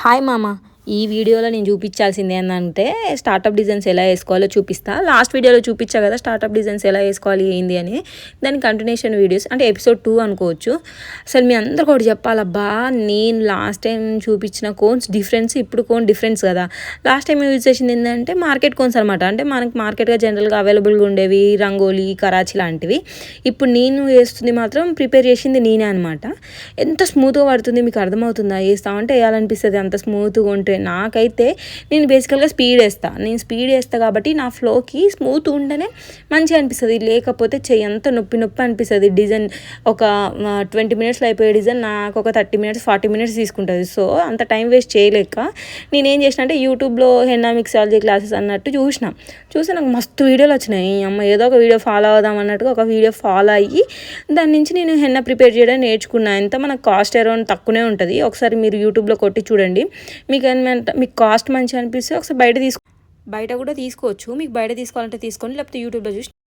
Hi మామ. ఈ వీడియోలో నేను చూపించాల్సింది ఏంటంటే స్టార్టప్ డిజైన్స్ ఎలా వేసుకోవాలో చూపిస్తా. లాస్ట్ వీడియోలో చూపించా కదా స్టార్టప్ డిజైన్స్ ఎలా వేసుకోవాలి ఏంది అని. దాని కంటిన్యూషన్ వీడియోస్ అంటే ఎపిసోడ్ 2 అనుకోవచ్చు. అసలు మీ అందరికీ ఒకటి చెప్పాలబ్బా, నేను లాస్ట్ టైం చూపించిన కోన్స్ డిఫరెన్స్, ఇప్పుడు కోన్ డిఫరెన్స్ కదా. లాస్ట్ టైం యూజ్ చేసింది ఏంటంటే మార్కెట్ కోన్స్ అనమాట. అంటే మనకి మార్కెట్గా జనరల్గా అవైలబుల్గా ఉండేవి రంగోలీ, కరాచీ లాంటివి. ఇప్పుడు నేను వేస్తుంది మాత్రం ప్రిపేర్ చేసింది నేనే అనమాట. ఎంత స్మూత్గా పడుతుంది మీకు అర్థమవుతుందా? వేస్తామంటే వేయాలనిపిస్తుంది అంత స్మూత్గా ఉంటే. నాకైతే నేను బేసికల్గా నేను స్పీడ్ వేస్తా కాబట్టి నా ఫ్లోకి స్మూత్ ఉంటేనే మంచిగా అనిపిస్తుంది. లేకపోతే చెయ్యి అంత నొప్పి అనిపిస్తుంది. డిజైన్ ఒక 20 మినిట్స్లో అయిపోయే డిజైన్ నాకు ఒక 30 మినిట్స్ 40 మినిట్స్ తీసుకుంటుంది. సో అంత టైం వేస్ట్ చేయలేక నేనేం చేసిన అంటే యూట్యూబ్లో హెన్నా మిక్సాలజీ క్లాసెస్ అన్నట్టు చూసి నాకు మస్తు వీడియోలు వచ్చినాయి. అమ్మ ఏదో ఒక వీడియో ఫాలో అవుదాం అన్నట్టుగా ఒక వీడియో ఫాలో అయ్యి దాని నుంచి నేను హెన్నా ప్రిపేర్ చేయడం నేర్చుకున్నాను. ఎంత మనకు కాస్ట్ అరౌండ్ తక్కువనే ఉంటుంది. ఒకసారి మీరు యూట్యూబ్లో కొట్టి చూడండి. మీకు కాస్ట్ మంచిగా అనిపిస్తే ఒకసారి బయట కూడా తీసుకోవచ్చు. మీకు బయట తీసుకోవాలంటే తీసుకోండి, లేకపోతే యూట్యూబ్లో చూసి